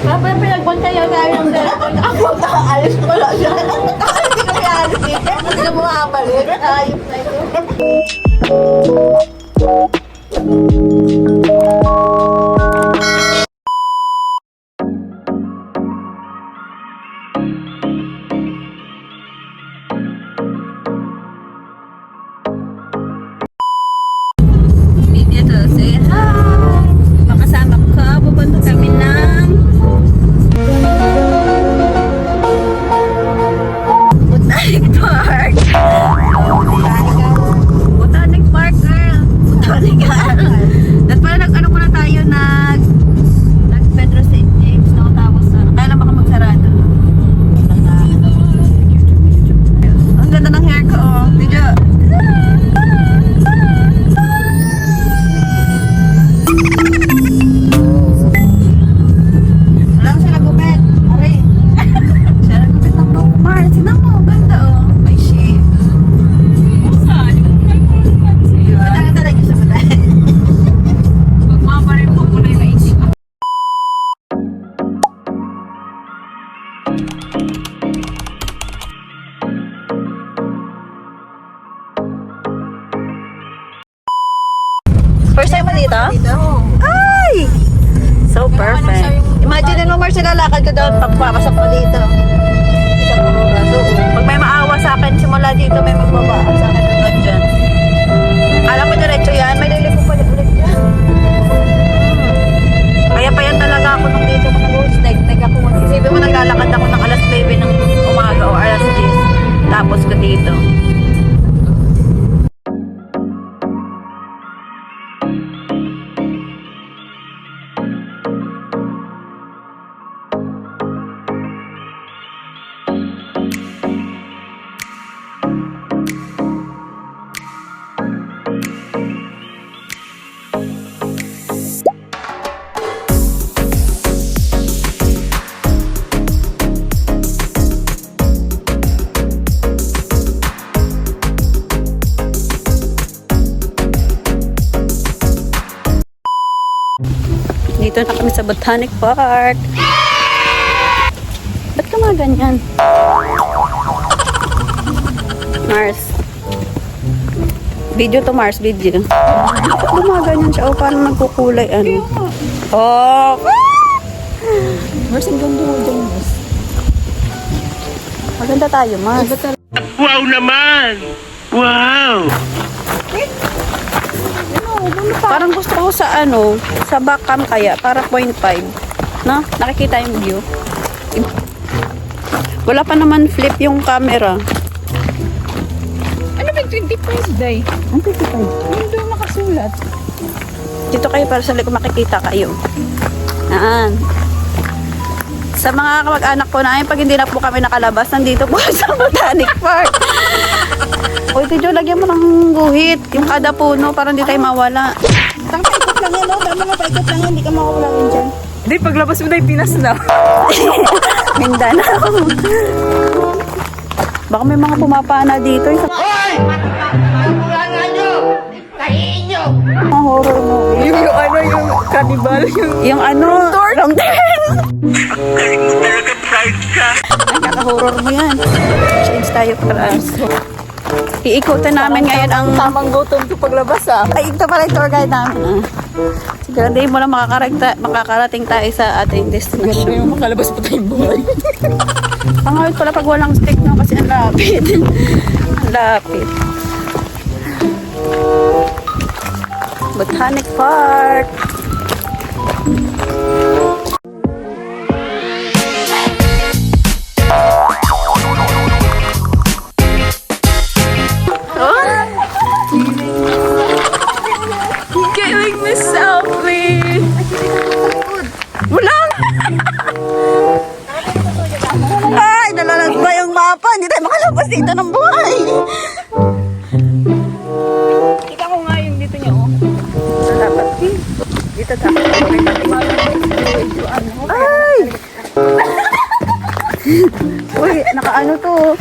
Kapag pinagbantayan tayo ng cellphone, ako nakaalis ko lang siya. Hindi kami alis dito. Hindi na bumabalik. Ayop na ito. Dito, say hi! Makasama ko, pupunta kami ng Botanic Park! Botanic Park, girl! Botanic girl! At pala nag-ano muna tayo, nag Pedro St. James, no? Tapos, kaya lang baka magsarado. Ang ganda ng hair ko, oh. Video. Lang siya nagupit. Ari. Siya nagupit ng Bob Marley. Tignan mo, ganda oh. May shape. Matanga talaga siya matanga. Pagmamarin po muna yung naisip. First time mo dito? Ay! So perfect. Imagine mo, Mars, lalakad ko doon pagpapasok mo dito. Isang oras. So, pag may maawa sa akin, simula dito may magbabaan sa akin hanggang dyan. Alam mo, diretso yan. May lilipo pa ulit yan. Kaya pa yan talaga ako nung dito ko nag-host. Nag ako. Isipin mo, naglalakad ako ng alas 9 ng umaga o alas 10. Tapos ko dito. Dito na kami sa Botanic Park. Ba't ka mga ganyan? Mars. Video to Mars, video. Ba't gumaganyan siya? O, parang nagkukulay, ano? Oh! Mars, ang ganda mo dyan, Mars. Maganda tayo, Mars. Wow naman! Wow! Parang gusto ko sa ano, sa backcam kaya, para 0.5. No? Nakikita yung view. Wala pa naman flip yung camera. Ano ba 25 day? Ang 25. Hindi doon nakasulat. Dito kayo para sa likod makikita kayo. Naan. Sa mga kamag-anak ko na, pag hindi na po kami nakalabas, nandito po sa Botanic Park. Uy, Tidyo, lagyan mo ng guhit. Yung kada puno, para hindi tayo mawala. Paikot lang yan, no? Tama nga, paikot lang yan. Hindi ka makawala rin dyan. Hindi, paglabas mo na yung Pinas na. Mindanao. Baka may mga pumapana dito. Hoy! Makulangan nyo! Kahiin nyo! Mga horror movie. Yung ano, yung cannibal, Yung ano, wrong turn. Galing mo talaga, pride ka! Ay, kaka-horror mo yan. Change tayo class. Iikutan namin ngayon ang... tamang gutom to paglabas ah. Ay, ito pala yung tour guide namin. Siguraduhin mo lang makakarating tayo sa ating destination. Yung makalabas pa tayong buhay. Pangawit pala pag walang stick, no? Kasi ang lapit. Ang lapit. Botanic Park. Killing me softly. Ulang! Ay, nalalag ba yung mapa? Hindi tayo makalabas dito ng buhay. Kita ko nga yung dito niya oh. So, dapat dito dapat. Ay! Uy, nakaano to.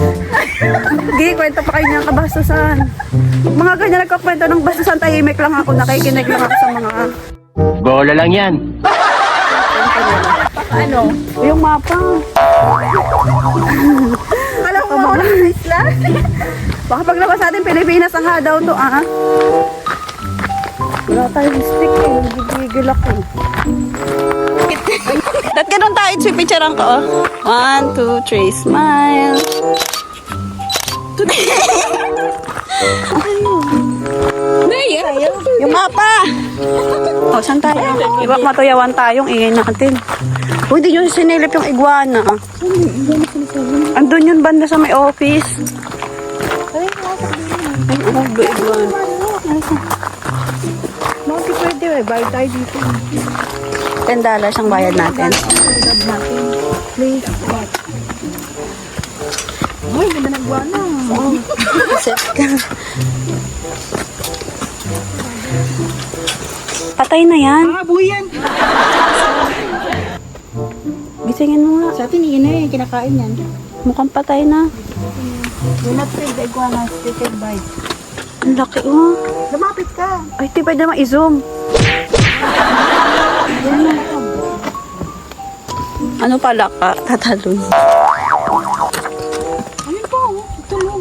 Hindi, kwento pa kayo ng kabastusan. Mga ganyan nagkakwento ng bastusan, tahimik lang ako, nakikinig lang ako sa mga Bola lang yan! kwento nila. Ano? Yung mapa. Alam mo, wala sa isla. Baka paglabas natin, Pilipinas ang daw to, ah. Wala tayong stick eh. Nagigigil ako. Ba't ganun tayo? Picturean ko, oh. 1, 2, 3, smile. Yung mapa! O, saan tayo? Iba matuyawan tayong ingay natin. Uy, di nyo sinilip yung iguana. Andun yun banda sa may office. Ay, oh, iguana. Hindi pwede eh. Bayad tayo dito. $10 ang bayad natin. Please. Uy, ganda ng guwana. Set ka. Patay na yan. Ah, buyan. Gisingin mo nga. Sa atin, yun eh. Kinakain yan. Mukhang patay na. Do not feed the iguana. They can bite. Ang laki mo. Lumapit ka. Ay, di pwede naman i-zoom. Ano pala ka? Tatalon. Ayun po. Tulog.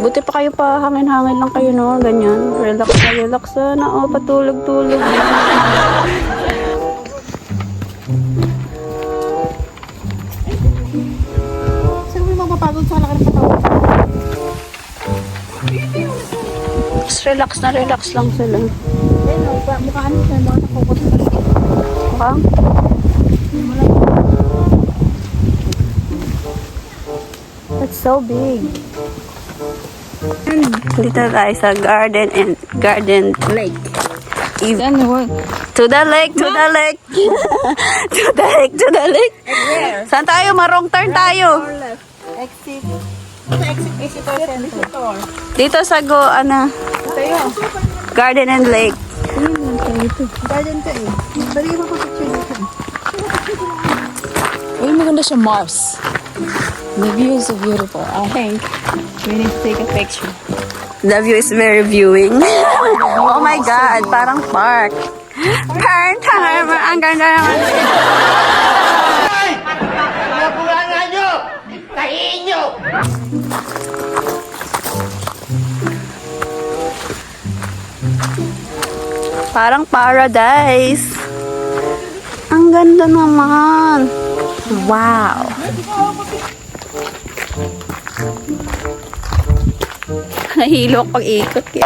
Buti pa kayo pa, hangin-hangin lang kayo, no? Ganyan. Relax na, relax na. O, patulog-tulog. Saan mo mapapagod sa kalakar ng katawan? Just relax na, relax lang sila. Ayun, mukha ano siya. Mukha nakukot sa paligid. Okay? That's so big. Dito tayo sa garden lake. To the lake, to the lake. To the lake, to the lake. Saan tayo? Marong turn tayo. Exit. Sa exit visitor center. Dito sa Tayo. garden and lake. Garden ka eh. Dali mo ko picture dito. Uy, maganda siya, Mars. The view is so beautiful. I think we need to take a picture. The view is very viewing. Oh my God, parang park. Turn, ang ganda naman. Hoy! Nabulangan nyo! Tahiin nyo! Parang paradise. Ang ganda naman. Wow. Nahilo pag ikot kaya.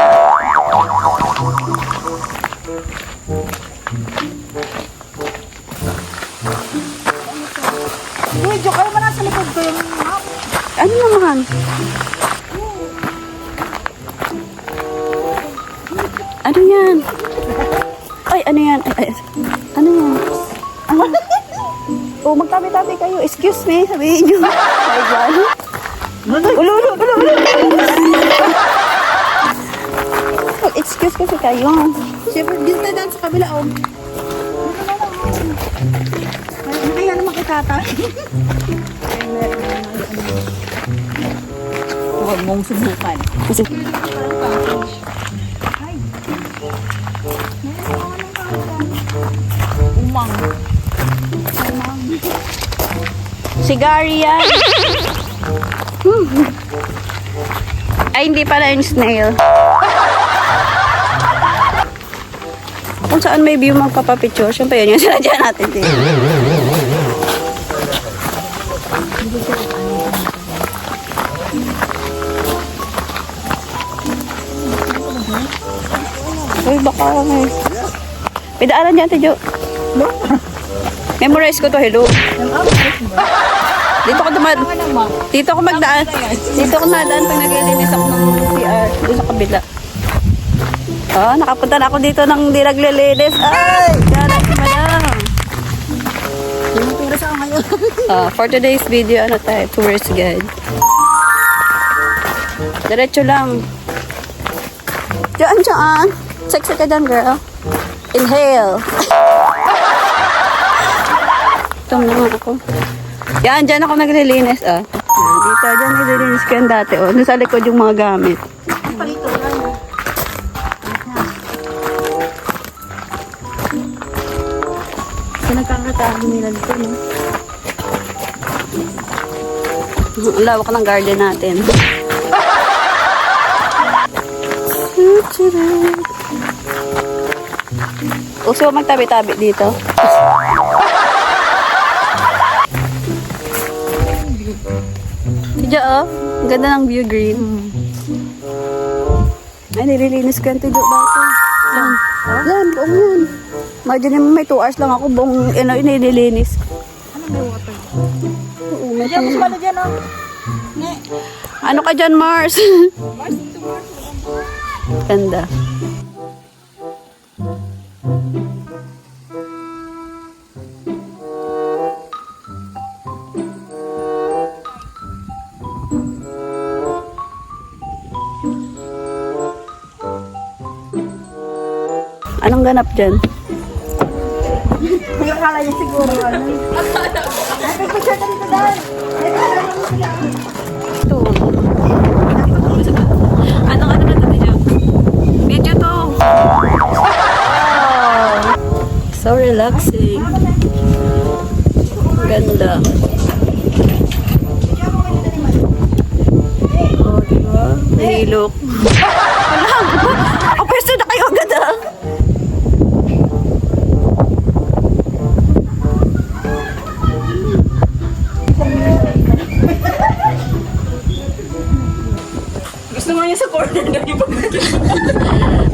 Uy, joke ka naman nasa likod ko yung map. Ano naman? Ano yan? Ay, ano yan? Ay, ano yan? Ano? Oh, magtabi-tabi kayo. Excuse me, sabihin nyo. Ay, God. Ulo. Excuse kasi kayo. Siyempre, dito tayo daan sa kabila, oh. Nakaya naman kita tayo. Huwag mong subukan. Kasi, Umang. si Gary yan. Ay, hindi pala yung snail. Kung saan may view magpapapicture, syempre yun yung sinadya natin din. Uy, baka may... May daanan dyan, Tidyo. Memorize ko to, hello. Dito ko Dito ko magdaan. Dito ko nadaan pag naglilinis ako ng CR. Doon sa kabila. Oh, nakapunta na ako dito ng di naglilinis. Ay! Gana si madam. For today's video, ano tayo? Tourist guide. Diretso lang. Diyan. Sexy ka dyan, girl. Inhale. Ito naman ako. Yan, dyan ako naglilinis, ah. Yan, dito, dyan nililinis ko yan dati, oh. Doon sa likod yung mga gamit. Palito lang. So, nagkakaroon tinatago nila dito, no? Ang lawak ng garden natin. Uso magtabi-tabi dito. Diyan, oh. Ang ganda ng view, green. Ay, nililinis ko yung tiyo dati. Yan. Yan, buong yun. Imagine mo, may 2 hours lang ako buong nililinis. Ano may water? Oo, may Diyan, mas pala dyan, oh. Ano ka dyan, Mars? Ganda. Anong ganap dyan? May akala niya siguro, ano. Ay, picture ka dito, Dan. Ito. Anong ano na ito dyan? Video to. Wow. So relaxing. Ganda. Oh, diba? Nahilok. Wala. Ako pwesto na kayo agad ah. Gusto mo niya sa corner na iba.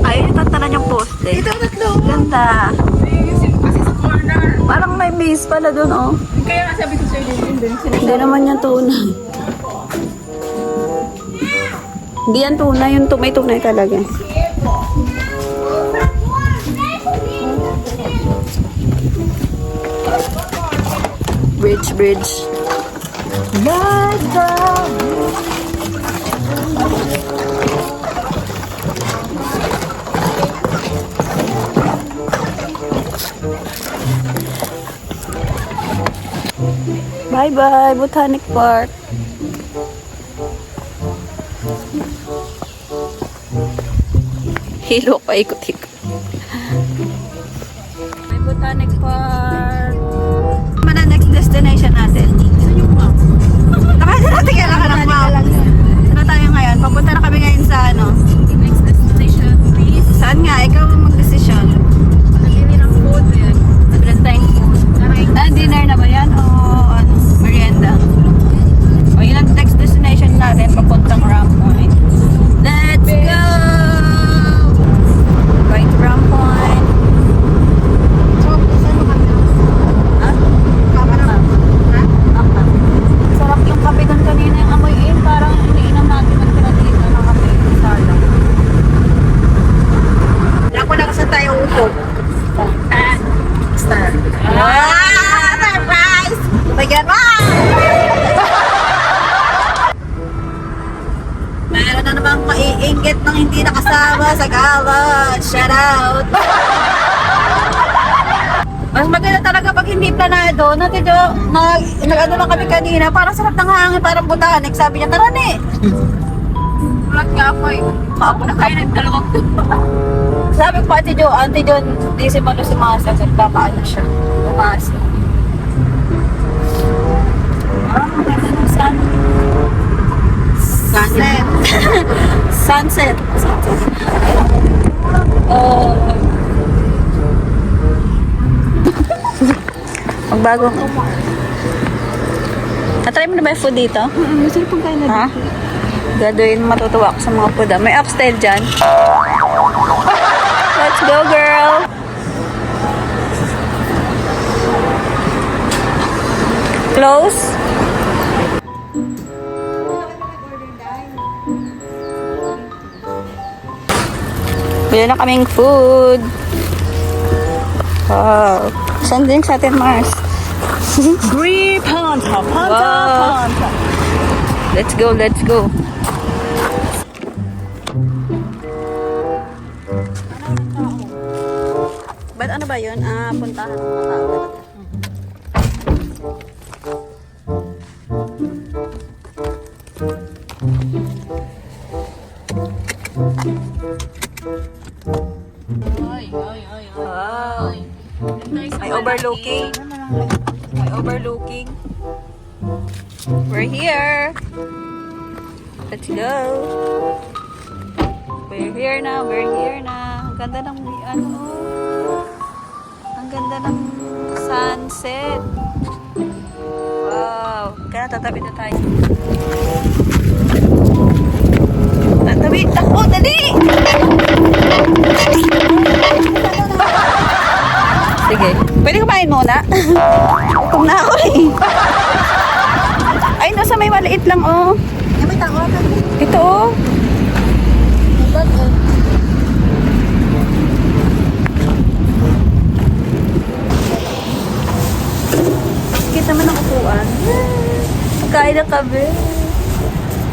Ay, tatanan yung poste. Ito, tatlo. Ganda. Kasi sa corner. Parang may base pala dun, oh. Kaya nga sabi ko sa'yo din. Hindi naman yan tunay. Hindi yan tunay. Yung may tunay talaga. Bridge. Bye-bye, Botanic Park. Hilo pa ikot-ikot. May Botanic Park. Ano na next destination natin? Nakaya natin kailangan ng map. Ano tayo ngayon? Papunta na kami ngayon sa ano? Next destination, please. Saan nga? Ikaw ang mag-desisyon. Pagkakili ng food, yan. Sabilan tayong food. Dinner na ba yan? O ano? Merienda? O yun ang next destination natin. Papuntang Ram Point. Let's go! Going to Ram Point. Sarap yung kape doon kanina yung amoy parang iniinom natin magkira-dito ng kape. Sarap. Alam ko lang saan tayo upog. Star. Surprise! Bagyan mo! Meron na namang maiinggit ng hindi nakasama sa gala. Shout out! Mas maganda talaga pag hindi planado. Nag-ano lang kami kanina. Parang sarap ng hangin, parang botanic. Sabi niya, tara ni. Ulat nga ako eh. Maapon na kayo ng dalawang Sabi ko, Ate Jo, di si Mano sumasa. Nagpapaano siya. Umasa. Maganda ng sun. Sunset. Sunset. Magbagong. Natry mo na ba yung food dito? Masarap pong kain na Ha? Gagawin matutuwa ako sa mga food. May upstyle dyan. Let's go, girl! Close? Bili na kaming food. Wow. Saan din sa atin, Mars? Panta, Wow. Let's go, let's go. Ba't ano ba yun? Puntahan ng mga tao talaga. Wow. May overlooking. May overlooking. We're here. Let's go. We're here na. We're here na. Ang ganda ng ano. Ang ganda ng sunset. Wow. Kaya tatabi na tayo. Tatabi. Takbo. Dali. Sige. Pwede kumain muna? Gutom na ako eh. Ay, nasa may maliit lang oh. May tao ka. Ito oh. Kita naman ang upuan. Kain na kami.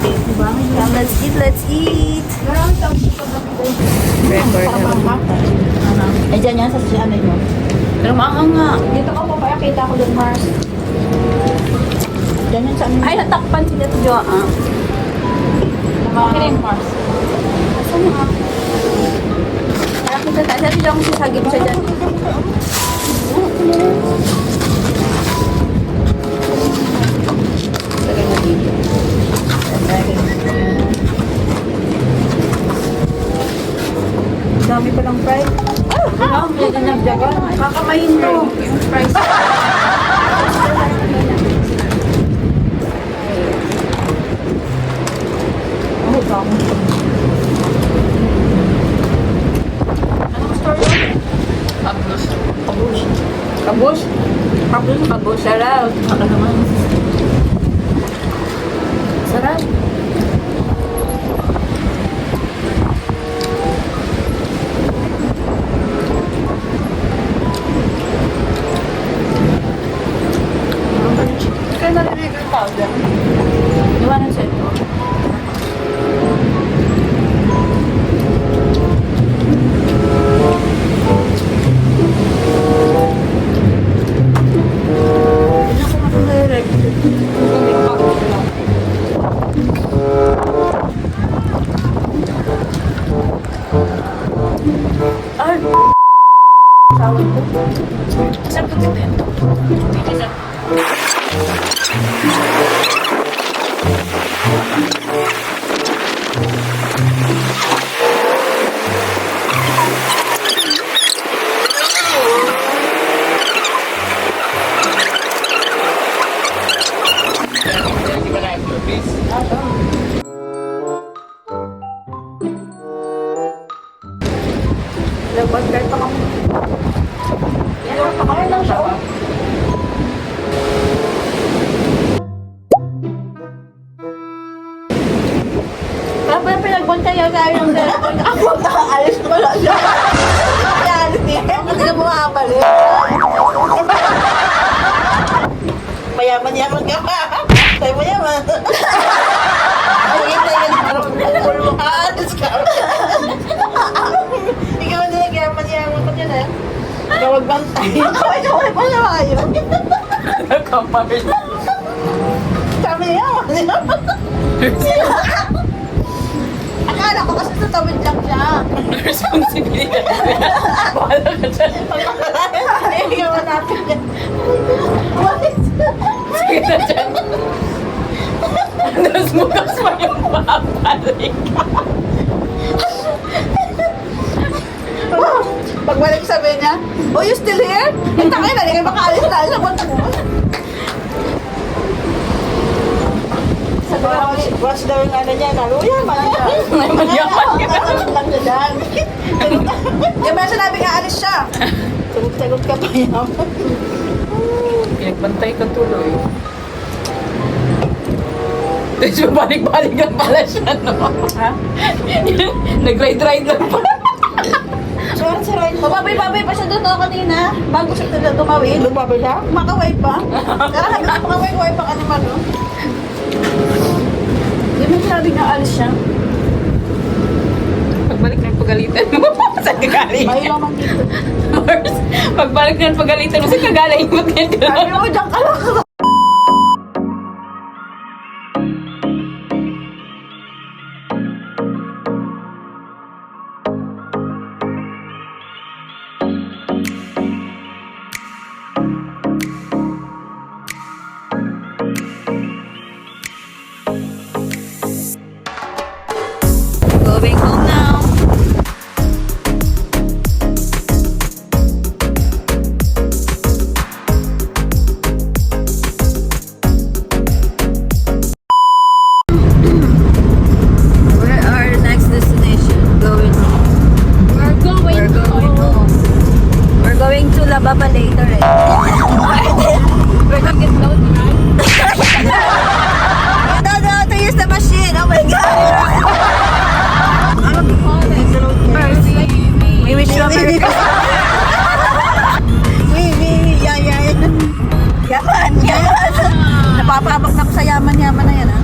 Diba? Let's eat, let's eat. Record. Ay, dyan yan sa ano nyo. Pero maangang nga. Dito ka pa, kita ko doon, Mars. Dyan yan sa ano. Ay, natakpan sila ito, Jo. Kiring, Mars. Saan nga? Kaya kita tayo. Sabi Jo, kung sisagip siya dyan. Lagay mo dito. Dami pa lang fried. Ano? May ganyan jaga. Kakamayin to. Yung fries. Ano ba? Anong store yun? Kabus. Kabush. Kabus? Kabus. Kabus. Sarap. Baka naman. Sarap. Kaya narinig yung tao dyan. Iwanan sa ito. Hindi ako makadirect. Ay! Tawag ko. Sarap ito din. Nag-order pa kami. Yan, pakain lang siya. Oh. Kaya pala pinagbantaya tayo ng telephone. Ako nakaalis ko lang siya. Nakaalis niya. Hindi na bumabalik. Mayaman-yaman ka pa. Tayo mayaman. Ang ito yung aalis ka. Ikaw na nag-yaman-yaman ka dyan eh. Ikaw magbantay. Ikaw ay pala kayo. Nagkapalit. Sabi niya, akala ko kasi tatawid lang siya. Responsibility. Bahala ka dyan. Ikaw hanapin niya. What? Sige na dyan. Tapos bukas pa yung babalik. Pagbalik sabi niya, oh, you still here? Yung tangin na, hindi kayo makaalis na. Sabi ko, watch daw yung ano niya, yaman niya. Mayaman ka. Ano lang niya dyan. Yung mga sinabing aalis siya. Sagot ka pa yaman. Pinagbantay ka tuloy. Tapos balik-balik lang pala siya, no? Ha? Nag-ride-ride lang pa. Sure, si Roy. Babay-babay pa siya doon no, kanina. Bago siya tumawid. Lumabay siya? Makaway pa. Kaya makaway-way pa ka naman, no? Yung may sabi nga alis siya. Pagbalik ng pagalitan mo, saan ka galing? Bayo naman dito. Mars, pagbalik ng pagalitan mo, saan ka galing? Ba't ganito Sabi lang? mo, dyan ka lang. Napapabak na ako sa yaman-yaman na yan, ha?